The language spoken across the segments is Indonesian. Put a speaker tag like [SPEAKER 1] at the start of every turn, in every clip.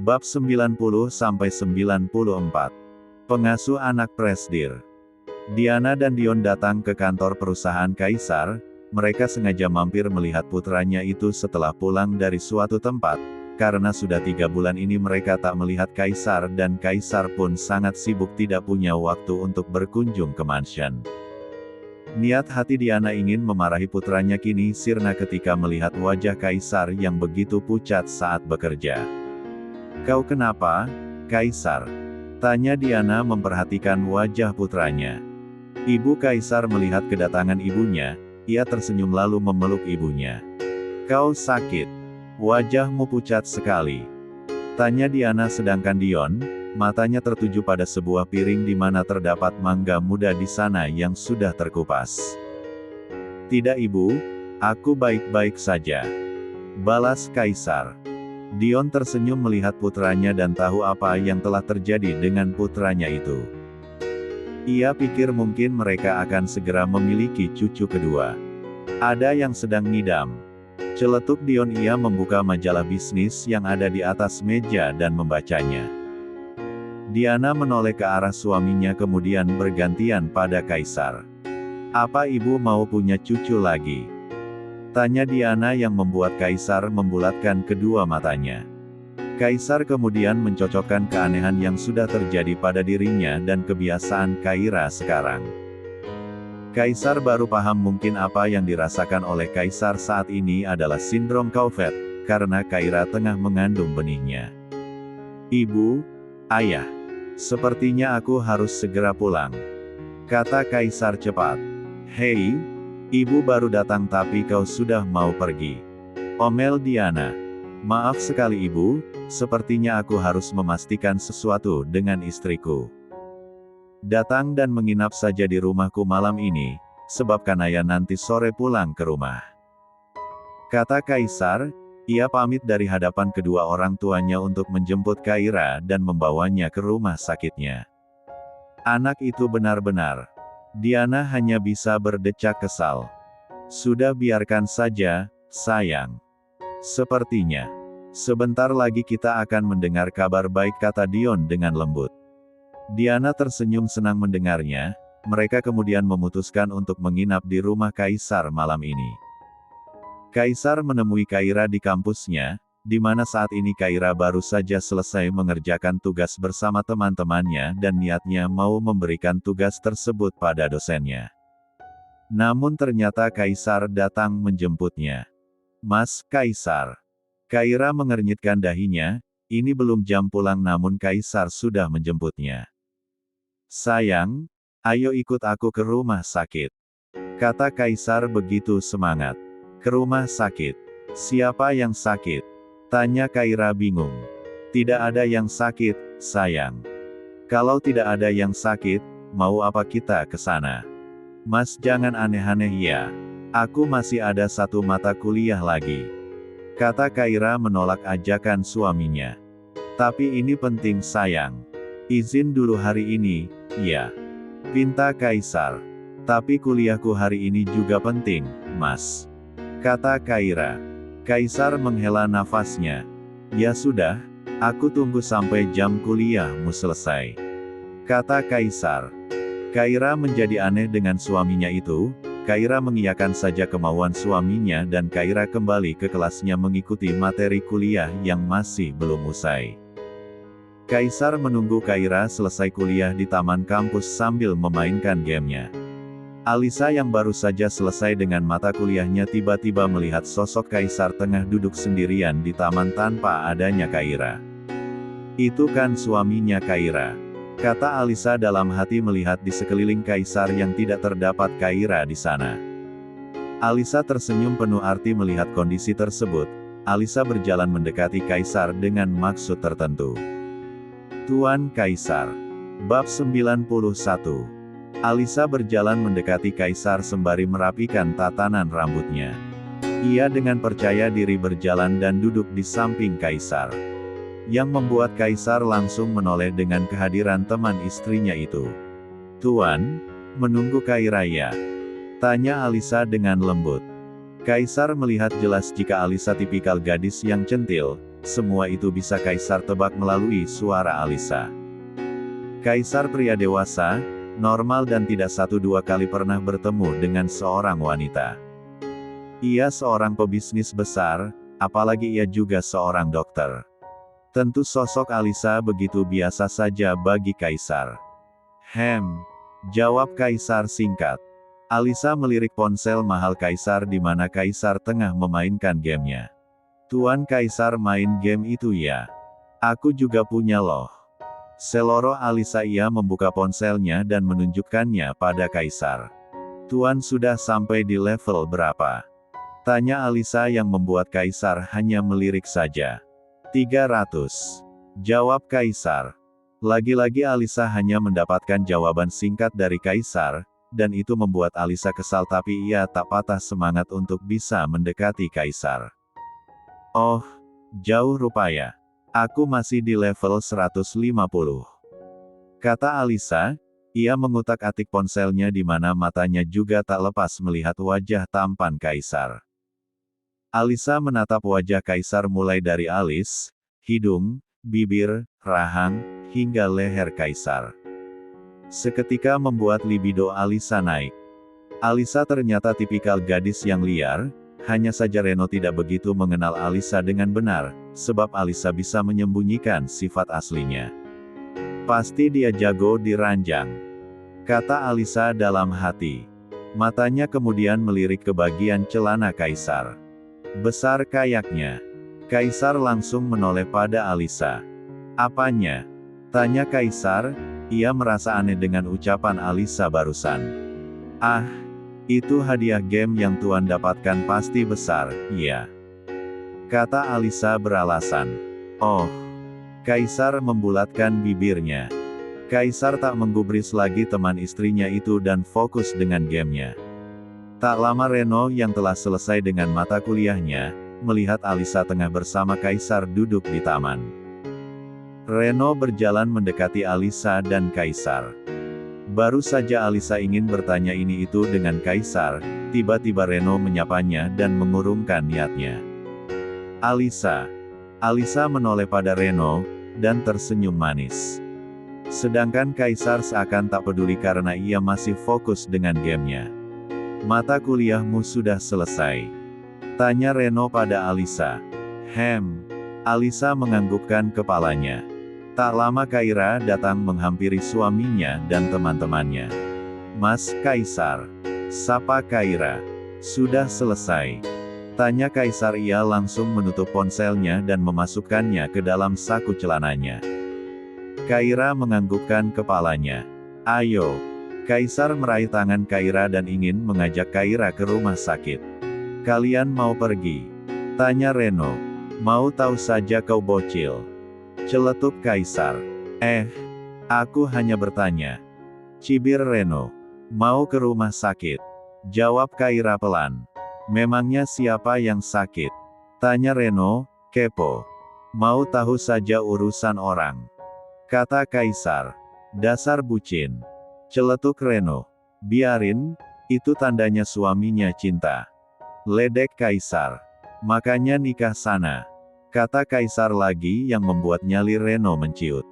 [SPEAKER 1] Bab 90-94. Pengasuh anak Presdir. Diana dan Dion datang ke kantor perusahaan Kaisar. Mereka sengaja mampir melihat putranya itu setelah pulang dari suatu tempat, karena sudah 3 bulan ini mereka tak melihat Kaisar dan Kaisar pun sangat sibuk tidak punya waktu untuk berkunjung ke mansion. Niat hati Diana ingin memarahi putranya kini sirna ketika melihat wajah Kaisar yang begitu pucat saat bekerja. "Kau kenapa, Kaisar?" tanya Diana memperhatikan wajah putranya. Ibu Kaisar melihat kedatangan ibunya, ia tersenyum lalu memeluk ibunya. "Kau sakit? Wajahmu pucat sekali," tanya Diana sedangkan Dion, matanya tertuju pada sebuah piring di mana terdapat mangga muda di sana yang sudah terkupas. "Tidak ibu, aku baik-baik saja," balas Kaisar. Dion tersenyum melihat putranya dan tahu apa yang telah terjadi dengan putranya itu. Ia pikir mungkin mereka akan segera memiliki cucu kedua. Ada yang sedang ngidam. Celetuk Dion, ia membuka majalah bisnis yang ada di atas meja dan membacanya. Diana menoleh ke arah suaminya kemudian bergantian pada Kaisar. "Apa ibu mau punya cucu lagi?" tanya Diana yang membuat Kaisar membulatkan kedua matanya. Kaisar kemudian mencocokkan keanehan yang sudah terjadi pada dirinya dan kebiasaan Kaira sekarang. Kaisar baru paham mungkin apa yang dirasakan oleh Kaisar saat ini adalah sindrom Couvet, karena Kaira tengah mengandung benihnya. "Ibu, ayah, sepertinya aku harus segera pulang," kata Kaisar cepat. "Hei, ibu baru datang tapi kau sudah mau pergi," omel Diana. "Maaf sekali ibu, sepertinya aku harus memastikan sesuatu dengan istriku. Datang dan menginap saja di rumahku malam ini, sebab Kanaya nanti sore pulang ke rumah," kata Kaisar. Ia pamit dari hadapan kedua orang tuanya untuk menjemput Kaira dan membawanya ke rumah sakitnya. Anak itu benar-benar. Diana hanya bisa berdecak kesal. "Sudah biarkan saja, sayang. Sepertinya sebentar lagi kita akan mendengar kabar baik," kata Dion dengan lembut. Diana tersenyum senang mendengarnya. Mereka kemudian memutuskan untuk menginap di rumah Kaisar malam ini. Kaisar menemui Kaira di kampusnya, di mana saat ini Kaira baru saja selesai mengerjakan tugas bersama teman-temannya dan niatnya mau memberikan tugas tersebut pada dosennya. Namun ternyata Kaisar datang menjemputnya. "Mas Kaisar." Kaira mengernyitkan dahinya, ini belum jam pulang namun Kaisar sudah menjemputnya. "Sayang, ayo ikut aku ke rumah sakit," kata Kaisar begitu semangat. "Ke rumah sakit? Siapa yang sakit?" tanya Kaira bingung. "Tidak ada yang sakit, sayang." "Kalau tidak ada yang sakit, mau apa kita ke sana?" "Mas jangan aneh-aneh ya. Aku masih ada 1 mata kuliah lagi," kata Kaira menolak ajakan suaminya. "Tapi ini penting sayang. Izin dulu hari ini, ya," pinta Kaisar. "Tapi kuliahku hari ini juga penting, Mas," kata Kaira. Kaisar menghela nafasnya. "Ya sudah, aku tunggu sampai jam kuliahmu selesai," kata Kaisar. Kaira menjadi aneh dengan suaminya itu. Kaira mengiyakan saja kemauan suaminya dan Kaira kembali ke kelasnya mengikuti materi kuliah yang masih belum usai. Kaisar menunggu Kaira selesai kuliah di taman kampus sambil memainkan gamenya. Alisa yang baru saja selesai dengan mata kuliahnya tiba-tiba melihat sosok Kaisar tengah duduk sendirian di taman tanpa adanya Kaira. "Itu kan suaminya Kaira," kata Alisa dalam hati melihat di sekeliling Kaisar yang tidak terdapat Kaira di sana. Alisa tersenyum penuh arti melihat kondisi tersebut. Alisa berjalan mendekati Kaisar dengan maksud tertentu. "Tuan Kaisar." Bab 91. Alisa berjalan mendekati Kaisar sembari merapikan tatanan rambutnya. Ia dengan percaya diri berjalan dan duduk di samping Kaisar. Yang membuat Kaisar langsung menoleh dengan kehadiran teman istrinya itu. "Tuan, menunggu Kaira ya?" tanya Alisa dengan lembut. Kaisar melihat jelas jika Alisa tipikal gadis yang centil, semua itu bisa Kaisar tebak melalui suara Alisa. Kaisar pria dewasa, normal dan tidak 1-2 kali pernah bertemu dengan seorang wanita. Ia seorang pebisnis besar, apalagi ia juga seorang dokter. Tentu sosok Alisa begitu biasa saja bagi Kaisar. Jawab Kaisar singkat. Alisa melirik ponsel mahal Kaisar di mana Kaisar tengah memainkan gamenya. Tuan Kaisar main game itu ya? Aku juga punya loh. Seloroh Alisa. Ia membuka ponselnya dan menunjukkannya pada Kaisar. Tuan sudah sampai di level berapa? Tanya Alisa yang membuat Kaisar hanya melirik saja. 300. Jawab Kaisar. Lagi-lagi Alisa hanya mendapatkan jawaban singkat dari Kaisar, dan itu membuat Alisa kesal tapi ia tak patah semangat untuk bisa mendekati Kaisar. Oh, jauh rupanya. Aku masih di level 150. Kata Alisa, ia mengutak-atik ponselnya di mana matanya juga tak lepas melihat wajah tampan Kaisar. Alisa menatap wajah Kaisar mulai dari alis, hidung, bibir, rahang, hingga leher Kaisar. Seketika membuat libido Alisa naik. Alisa ternyata tipikal gadis yang liar, hanya saja Reno tidak begitu mengenal Alisa dengan benar, sebab Alisa bisa menyembunyikan sifat aslinya. Pasti dia jago di ranjang, kata Alisa dalam hati. Matanya kemudian melirik ke bagian celana Kaisar. Besar kayaknya. Kaisar langsung menoleh pada Alisa. Apanya? Tanya Kaisar, ia merasa aneh dengan ucapan Alisa barusan. Ah, itu hadiah game yang Tuan dapatkan pasti besar, iya. Kata Alisa beralasan. Oh. Kaisar membulatkan bibirnya. Kaisar tak menggubris lagi teman istrinya itu dan fokus dengan gamenya. Tak lama Reno yang telah selesai dengan mata kuliahnya, melihat Alisa tengah bersama Kaisar duduk di taman. Reno berjalan mendekati Alisa dan Kaisar. Baru saja Alisa ingin bertanya ini itu dengan Kaisar, tiba-tiba Reno menyapanya dan mengurungkan niatnya. Alisa. Alisa menoleh pada Reno, dan tersenyum manis. Sedangkan Kaisar seakan tak peduli karena ia masih fokus dengan gamenya. Mata kuliahmu sudah selesai? Tanya Reno pada Alisa. Alisa menganggukkan kepalanya. Tak lama Kaira datang menghampiri suaminya dan teman-temannya. Mas Kaisar. Sapa Kaira. Sudah selesai? Tanya Kaisar. Ia langsung menutup ponselnya dan memasukkannya ke dalam saku celananya. Kaira menganggukkan kepalanya. Ayo. Kaisar meraih tangan Kaira dan ingin mengajak Kaira ke rumah sakit. Kalian mau pergi? Tanya Reno. Mau tahu saja kau bocil. Celetuk Kaisar. Aku hanya bertanya. Cibir Reno. Mau ke rumah sakit? Jawab Kaira pelan. Memangnya siapa yang sakit? Tanya Reno, kepo. Mau tahu saja urusan orang. Kata Kaisar. Dasar bucin. Celetuk Reno. Biarin, itu tandanya suaminya cinta. Ledek Kaisar. Makanya nikah sana. Kata Kaisar lagi yang membuat nyali Reno menciut.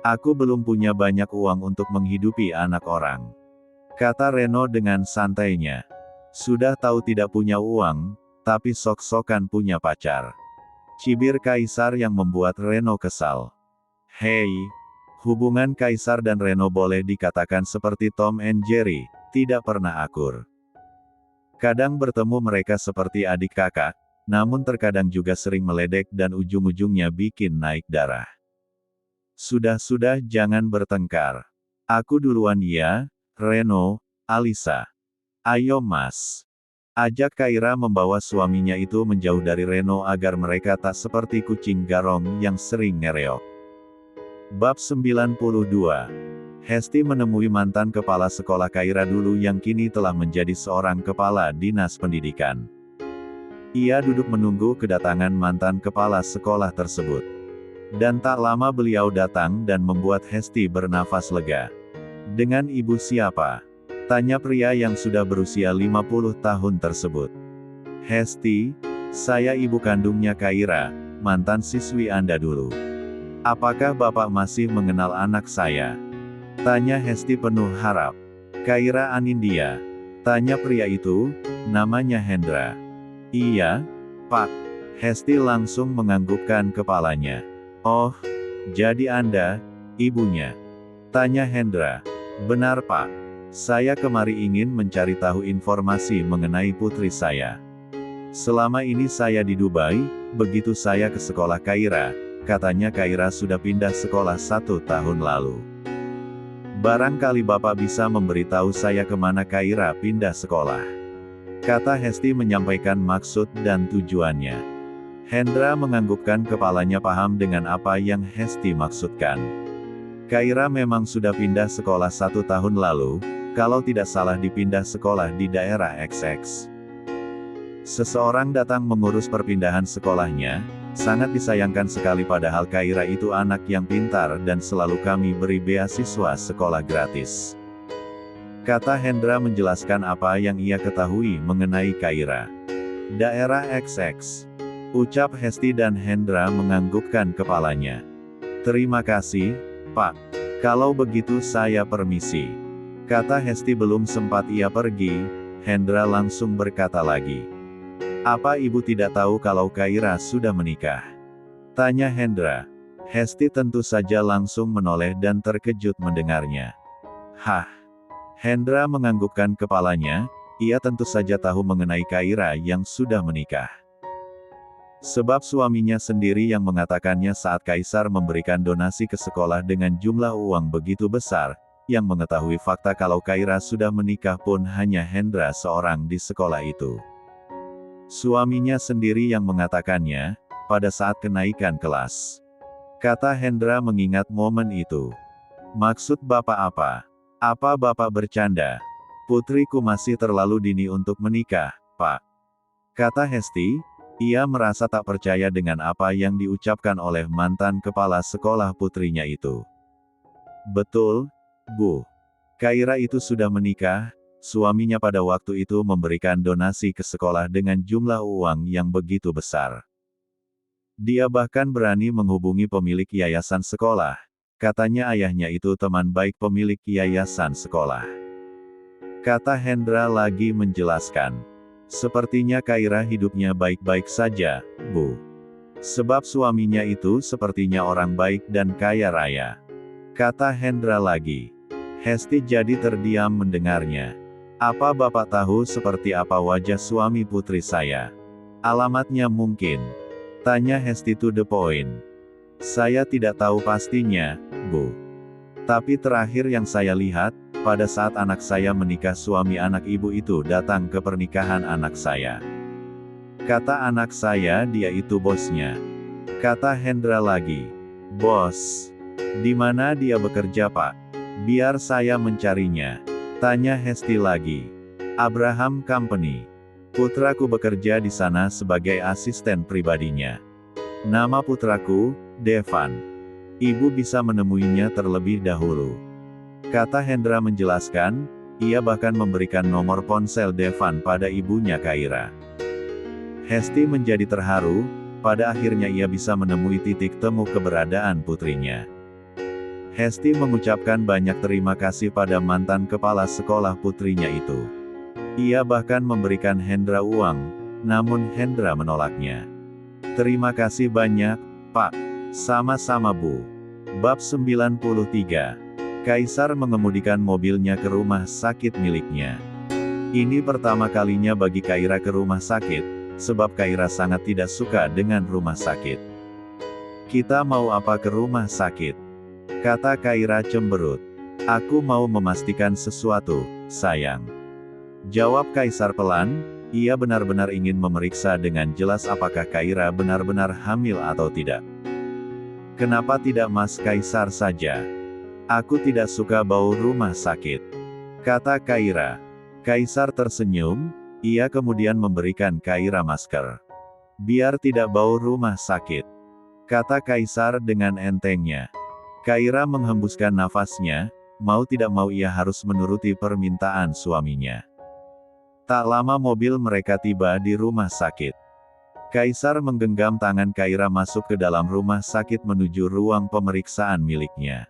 [SPEAKER 1] Aku belum punya banyak uang untuk menghidupi anak orang. Kata Reno dengan santainya. Sudah tahu tidak punya uang, tapi sok-sokan punya pacar. Cibir Kaisar yang membuat Reno kesal. Hei, hubungan Kaisar dan Reno boleh dikatakan seperti Tom and Jerry, tidak pernah akur. Kadang bertemu mereka seperti adik kakak, namun terkadang juga sering meledek dan ujung-ujungnya bikin naik darah. Sudah-sudah jangan bertengkar. Aku duluan ya, Reno, Alisa. Ayo mas. Ajak Kaira membawa suaminya itu menjauh dari Reno agar mereka tak seperti kucing garong yang sering ngereok. Bab 92. Hesti menemui mantan kepala sekolah Kaira dulu yang kini telah menjadi seorang kepala dinas pendidikan. Ia duduk menunggu kedatangan mantan kepala sekolah tersebut. Dan tak lama beliau datang dan membuat Hesti bernafas lega. Dengan ibu siapa? Tanya pria yang sudah berusia 50 tahun tersebut. Hesti, saya ibu kandungnya Kaira, mantan siswi Anda dulu. Apakah Bapak masih mengenal anak saya? Tanya Hesti penuh harap. Kaira Anindya. Tanya pria itu, namanya Hendra. Iya, Pak. Hesti langsung menganggukkan kepalanya. Oh, jadi Anda, ibunya? Tanya Hendra. Benar Pak. Saya kemari ingin mencari tahu informasi mengenai putri saya. Selama ini saya di Dubai, begitu saya ke sekolah Kaira, katanya Kaira sudah pindah sekolah 1 tahun lalu. Barangkali Bapak bisa memberitahu saya kemana Kaira pindah sekolah. Kata Hesti menyampaikan maksud dan tujuannya. Hendra menganggukkan kepalanya paham dengan apa yang Hesti maksudkan. Kaira memang sudah pindah sekolah 1 tahun lalu, kalau tidak salah dipindah sekolah di daerah XX. Seseorang datang mengurus perpindahan sekolahnya, sangat disayangkan sekali padahal Kaira itu anak yang pintar dan selalu kami beri beasiswa sekolah gratis. Kata Hendra menjelaskan apa yang ia ketahui mengenai Kaira. Daerah XX. Ucap Hesti dan Hendra menganggukkan kepalanya. Terima kasih, Pak. Kalau begitu saya permisi. Kata Hesti belum sempat ia pergi, Hendra langsung berkata lagi. Apa ibu tidak tahu kalau Kaira sudah menikah? Tanya Hendra. Hesti tentu saja langsung menoleh dan terkejut mendengarnya. Hah? Hendra menganggukkan kepalanya, ia tentu saja tahu mengenai Kaira yang sudah menikah. Sebab suaminya sendiri yang mengatakannya saat Kaisar memberikan donasi ke sekolah dengan jumlah uang begitu besar, yang mengetahui fakta kalau Kaira sudah menikah pun hanya Hendra seorang di sekolah itu. Suaminya sendiri yang mengatakannya, pada saat kenaikan kelas. Kata Hendra mengingat momen itu. Maksud Bapak apa? Apa Bapak bercanda? Putriku masih terlalu dini untuk menikah, Pak. Kata Hesti, ia merasa tak percaya dengan apa yang diucapkan oleh mantan kepala sekolah putrinya itu. Betul, Bu. Kaira itu sudah menikah. Suaminya pada waktu itu memberikan donasi ke sekolah dengan jumlah uang yang begitu besar. Dia bahkan berani menghubungi pemilik yayasan sekolah. Katanya ayahnya itu teman baik pemilik yayasan sekolah. Kata Hendra lagi menjelaskan. Sepertinya Kaira hidupnya baik-baik saja, Bu. Sebab suaminya itu sepertinya orang baik dan kaya raya. Kata Hendra lagi. Hesti jadi terdiam mendengarnya. Apa Bapak tahu seperti apa wajah suami putri saya? Alamatnya mungkin? Tanya Hesti to the point. Saya tidak tahu pastinya, Bu. Tapi terakhir yang saya lihat, pada saat anak saya menikah suami anak ibu itu datang ke pernikahan anak saya. Kata anak saya dia itu bosnya. Kata Hendra lagi. Bos? Di mana dia bekerja Pak? Biar saya mencarinya. Tanya Hesti lagi. Abraham Company. Putraku bekerja di sana sebagai asisten pribadinya. Nama putraku, Devan. Ibu bisa menemuinya terlebih dahulu. Kata Hendra menjelaskan, ia bahkan memberikan nomor ponsel Devan pada ibunya Kaira. Hesti menjadi terharu, pada akhirnya ia bisa menemui titik temu keberadaan putrinya. Hesti mengucapkan banyak terima kasih pada mantan kepala sekolah putrinya itu. Ia bahkan memberikan Hendra uang, namun Hendra menolaknya. Terima kasih banyak, Pak. Sama-sama Bu. Bab 93. Kaisar mengemudikan mobilnya ke rumah sakit miliknya. Ini pertama kalinya bagi Kaira ke rumah sakit, sebab Kaira sangat tidak suka dengan rumah sakit. Kita mau apa ke rumah sakit? Kata Kaira cemberut. Aku mau memastikan sesuatu, sayang. Jawab Kaisar pelan, ia benar-benar ingin memeriksa dengan jelas apakah Kaira benar-benar hamil atau tidak. Kenapa tidak Mas Kaisar saja? Aku tidak suka bau rumah sakit. Kata Kaira. Kaisar tersenyum, ia kemudian memberikan Kaira masker. Biar tidak bau rumah sakit. Kata Kaisar dengan entengnya. Kaira menghembuskan nafasnya, mau tidak mau ia harus menuruti permintaan suaminya. Tak lama mobil mereka tiba di rumah sakit. Kaisar menggenggam tangan Kaira masuk ke dalam rumah sakit menuju ruang pemeriksaan miliknya.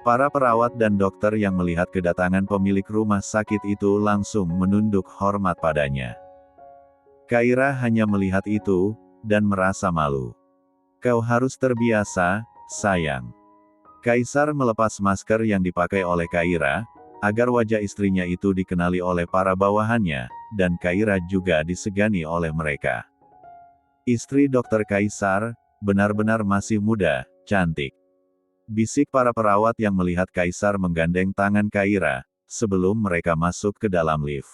[SPEAKER 1] Para perawat dan dokter yang melihat kedatangan pemilik rumah sakit itu langsung menunduk hormat padanya. Kaira hanya melihat itu, dan merasa malu. "Kau harus terbiasa, sayang." Kaisar melepas masker yang dipakai oleh Kaira, agar wajah istrinya itu dikenali oleh para bawahannya, dan Kaira juga disegani oleh mereka. Istri Dokter Kaisar, benar-benar masih muda, cantik. Bisik para perawat yang melihat Kaisar menggandeng tangan Kaira, sebelum mereka masuk ke dalam lift.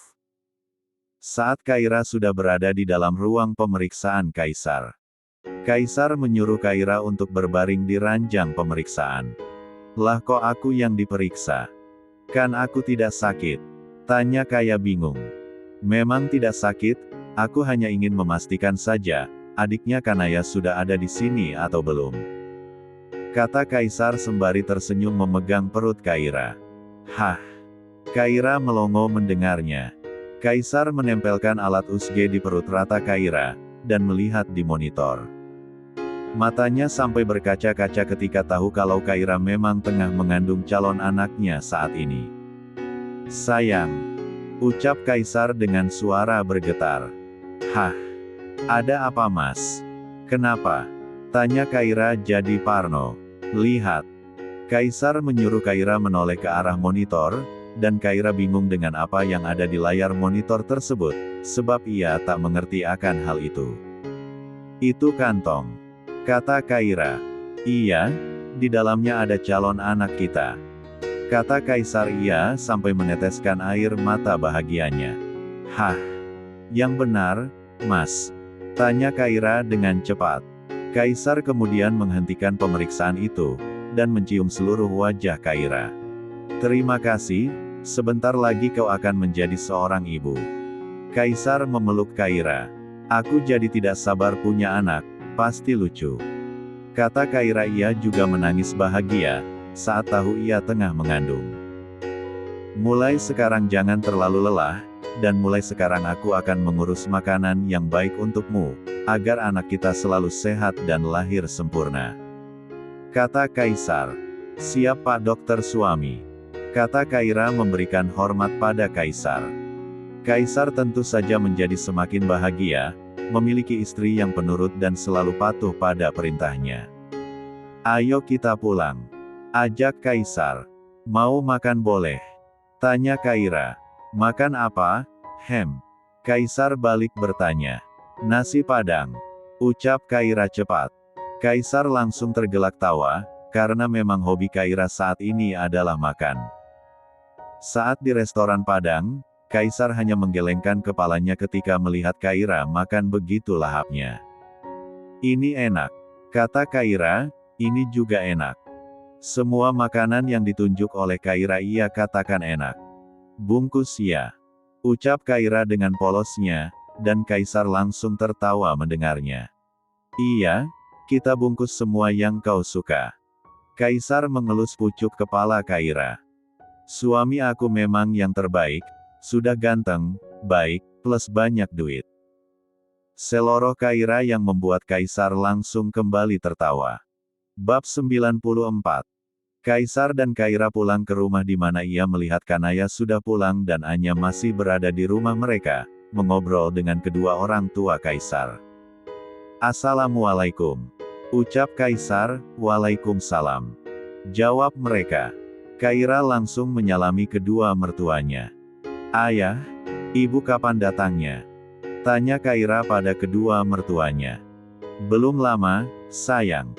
[SPEAKER 1] Saat Kaira sudah berada di dalam ruang pemeriksaan Kaisar, Kaisar menyuruh Kaira untuk berbaring di ranjang pemeriksaan. "Lah kok aku yang diperiksa? Kan aku tidak sakit?" tanya Kaira bingung. "Memang tidak sakit, aku hanya ingin memastikan saja, adiknya Kanaya sudah ada di sini atau belum," kata Kaisar sembari tersenyum memegang perut Kaira. "Hah?" Kaira melongo mendengarnya. Kaisar menempelkan alat USG di perut rata Kaira, dan melihat di monitor. Matanya sampai berkaca-kaca ketika tahu kalau Kaira memang tengah mengandung calon anaknya saat ini. "Sayang," ucap Kaisar dengan suara bergetar. "Hah? Ada apa Mas? Kenapa?" tanya Kaira jadi parno. "Lihat." Kaisar menyuruh Kaira menoleh ke arah monitor, dan Kaira bingung dengan apa yang ada di layar monitor tersebut, sebab ia tak mengerti akan hal itu. "Itu kantong," kata Kaira. "Iya, di dalamnya ada calon anak kita," kata Kaisar ia sampai meneteskan air mata bahagianya. "Hah? Yang benar, Mas?" tanya Kaira dengan cepat. Kaisar kemudian menghentikan pemeriksaan itu, dan mencium seluruh wajah Kaira. "Terima kasih, sebentar lagi kau akan menjadi seorang ibu." Kaisar memeluk Kaira. "Aku jadi tidak sabar punya anak, pasti lucu," kata Kaira ia juga menangis bahagia, saat tahu ia tengah mengandung. "Mulai sekarang jangan terlalu lelah, dan mulai sekarang aku akan mengurus makanan yang baik untukmu, agar anak kita selalu sehat dan lahir sempurna," kata Kaisar. "Siap Pak Dokter suami," kata Kaira memberikan hormat pada Kaisar. Kaisar tentu saja menjadi semakin bahagia, memiliki istri yang penurut dan selalu patuh pada perintahnya. "Ayo kita pulang," ajak Kaisar. "Mau makan boleh?" tanya Kaira. "Makan apa, Hem?" Kaisar balik bertanya. "Nasi Padang," ucap Kaira cepat. Kaisar langsung tergelak tawa, karena memang hobi Kaira saat ini adalah makan. Saat di restoran Padang, Kaisar hanya menggelengkan kepalanya ketika melihat Kaira makan begitu lahapnya. "Ini enak," kata Kaira, "ini juga enak." Semua makanan yang ditunjuk oleh Kaira ia katakan enak. "Bungkus ya," ucap Kaira dengan polosnya, dan Kaisar langsung tertawa mendengarnya. "Iya, kita bungkus semua yang kau suka." Kaisar mengelus pucuk kepala Kaira. "Suami aku memang yang terbaik, sudah ganteng, baik, plus banyak duit." Seloroh Kaira yang membuat Kaisar langsung kembali tertawa. Bab 94. Kaisar dan Kaira pulang ke rumah di mana ia melihat Kanaya sudah pulang dan Anya masih berada di rumah mereka, mengobrol dengan kedua orang tua Kaisar. "Assalamualaikum," ucap Kaisar. "Waalaikumsalam," jawab mereka. Kaira langsung menyalami kedua mertuanya. "Ayah, ibu kapan datangnya?" tanya Kaira pada kedua mertuanya. "Belum lama, sayang,"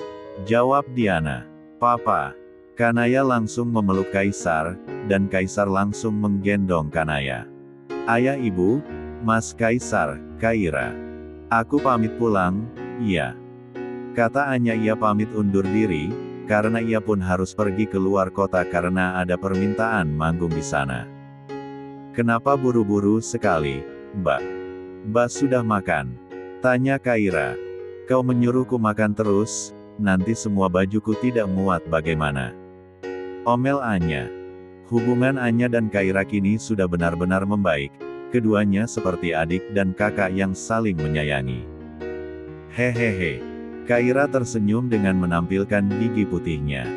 [SPEAKER 1] jawab Diana. "Papa." Kanaya langsung memeluk Kaisar, dan Kaisar langsung menggendong Kanaya. "Ayah ibu, Mas Kaisar, Kaira. Aku pamit pulang, iya," kata Anya. Ia pamit undur diri, karena ia pun harus pergi keluar kota karena ada permintaan manggung di sana. "Kenapa buru-buru sekali, Mbak?" "Mbak sudah makan?" tanya Kaira. "Kau menyuruhku makan terus, nanti semua bajuku tidak muat bagaimana?" omel Anya. Hubungan Anya dan Kaira kini sudah benar-benar membaik, keduanya seperti adik dan kakak yang saling menyayangi. Hehehe. Kaira tersenyum dengan menampilkan gigi putihnya.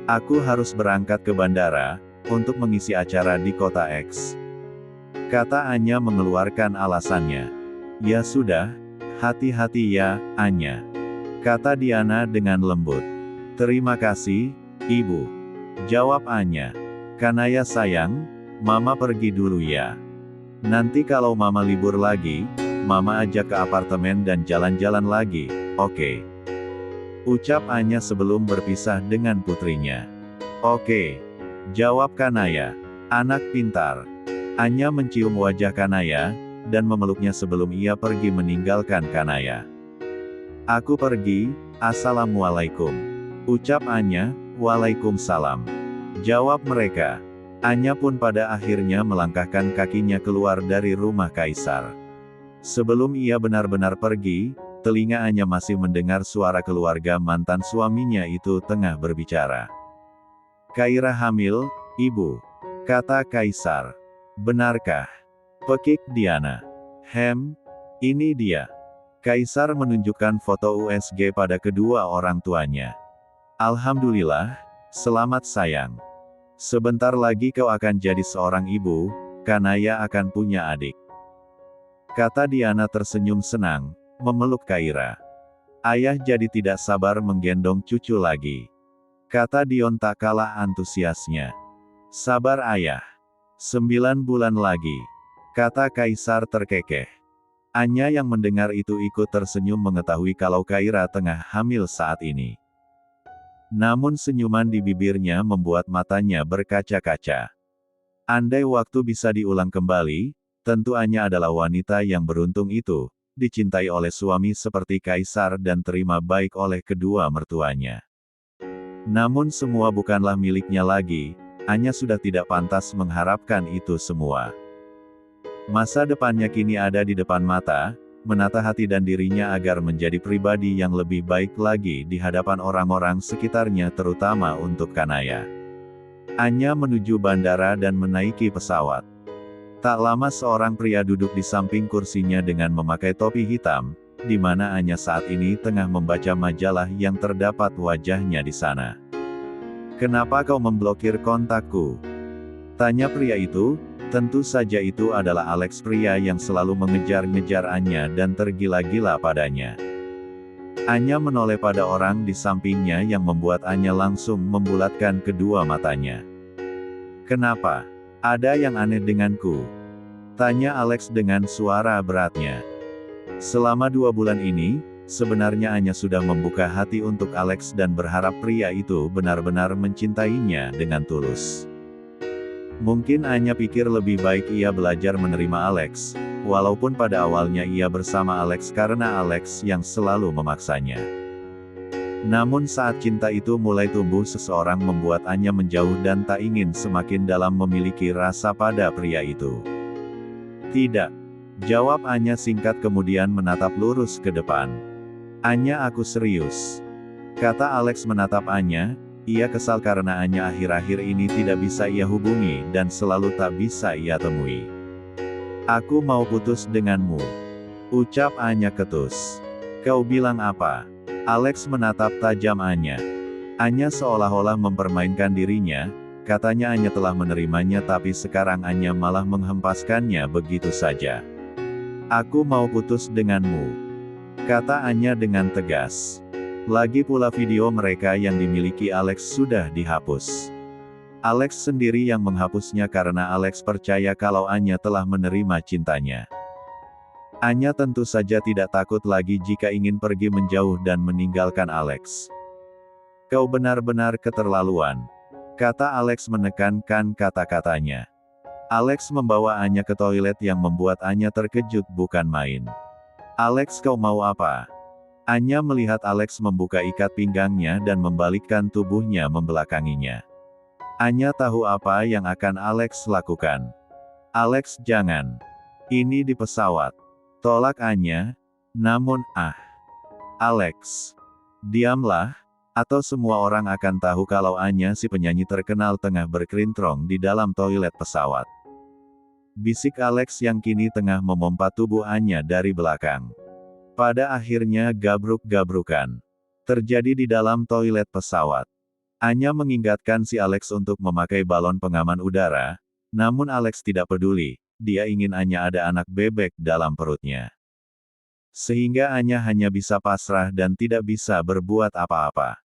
[SPEAKER 1] Aku harus berangkat ke bandara, untuk mengisi acara di kota X. Kata Anya mengeluarkan alasannya. Ya sudah, hati-hati ya, Anya. Kata Diana dengan lembut. Terima kasih, Ibu. Jawab Anya. Kanaya sayang, Mama pergi dulu ya. Nanti kalau Mama libur lagi, Mama ajak ke apartemen dan jalan-jalan lagi, oke? Ucap Anya sebelum berpisah dengan putrinya. Oke. Jawab Kanaya. Anak pintar. Anya mencium wajah Kanaya, dan memeluknya sebelum ia pergi meninggalkan Kanaya. Aku pergi, assalamualaikum. Ucap Anya, waalaikumsalam. Jawab mereka. Anya pun pada akhirnya melangkahkan kakinya keluar dari rumah Kaisar. Sebelum ia benar-benar pergi, telinga Anya masih mendengar suara keluarga mantan suaminya itu tengah berbicara. Kaira hamil, Ibu. Kata Kaisar. Benarkah? Pekik Diana. Ini dia. Kaisar menunjukkan foto USG pada kedua orang tuanya. Alhamdulillah, selamat sayang. Sebentar lagi kau akan jadi seorang ibu, Kanaya akan punya adik. Kata Diana tersenyum senang, memeluk Kaira. Ayah jadi tidak sabar menggendong cucu lagi. Kata Dion tak kalah antusiasnya. Sabar ayah. 9 bulan lagi. Kata Kaisar terkekeh. Anya yang mendengar itu ikut tersenyum mengetahui kalau Kaira tengah hamil saat ini. Namun senyuman di bibirnya membuat matanya berkaca-kaca. Andai waktu bisa diulang kembali, tentu Anya adalah wanita yang beruntung itu, dicintai oleh suami seperti Kaisar dan terima baik oleh kedua mertuanya. Namun semua bukanlah miliknya lagi, Anya sudah tidak pantas mengharapkan itu semua. Masa depannya kini ada di depan mata, menata hati dan dirinya agar menjadi pribadi yang lebih baik lagi di hadapan orang-orang sekitarnya terutama untuk Kanaya. Anya menuju bandara dan menaiki pesawat. Tak lama seorang pria duduk di samping kursinya dengan memakai topi hitam, di mana Anya saat ini tengah membaca majalah yang terdapat wajahnya di sana. Kenapa kau memblokir kontakku? Tanya pria itu. Tentu saja itu adalah Alex, pria yang selalu mengejar-ngejar Anya dan tergila-gila padanya. Anya menoleh pada orang di sampingnya yang membuat Anya langsung membulatkan kedua matanya. Kenapa? Ada yang aneh denganku? Tanya Alex dengan suara beratnya. Selama 2 bulan ini, sebenarnya Anya sudah membuka hati untuk Alex dan berharap pria itu benar-benar mencintainya dengan tulus. Mungkin Anya pikir lebih baik ia belajar menerima Alex, walaupun pada awalnya ia bersama Alex karena Alex yang selalu memaksanya. Namun saat cinta itu mulai tumbuh, seseorang membuat Anya menjauh dan tak ingin semakin dalam memiliki rasa pada pria itu. Tidak. Jawab Anya singkat kemudian menatap lurus ke depan. Anya, aku serius. Kata Alex menatap Anya. Ia kesal karena Anya akhir-akhir ini tidak bisa ia hubungi dan selalu tak bisa ia temui. Aku mau putus denganmu. Ucap Anya ketus. Kau bilang apa? Alex menatap tajam Anya. Anya seolah-olah mempermainkan dirinya, katanya Anya telah menerimanya tapi sekarang Anya malah menghempaskannya begitu saja. Aku mau putus denganmu. Kata Anya dengan tegas. Lagi pula video mereka yang dimiliki Alex sudah dihapus. Alex sendiri yang menghapusnya karena Alex percaya kalau Anya telah menerima cintanya. Anya tentu saja tidak takut lagi jika ingin pergi menjauh dan meninggalkan Alex. Kau benar-benar keterlaluan. Kata Alex menekankan kata-katanya. Alex membawa Anya ke toilet yang membuat Anya terkejut bukan main. Alex, kau mau apa? Anya melihat Alex membuka ikat pinggangnya dan membalikkan tubuhnya membelakanginya. Anya tahu apa yang akan Alex lakukan. Alex, jangan. Ini di pesawat. Tolak Anya. Namun, Alex. Diamlah, atau semua orang akan tahu kalau Anya, si penyanyi terkenal, tengah berkelintrong di dalam toilet pesawat. Bisik Alex yang kini tengah memompa tubuh Anya dari belakang. Pada akhirnya gabruk-gabrukan terjadi di dalam toilet pesawat. Anya mengingatkan si Alex untuk memakai balon pengaman udara, namun Alex tidak peduli, dia ingin Anya ada anak bebek dalam perutnya. Sehingga Anya hanya bisa pasrah dan tidak bisa berbuat apa-apa.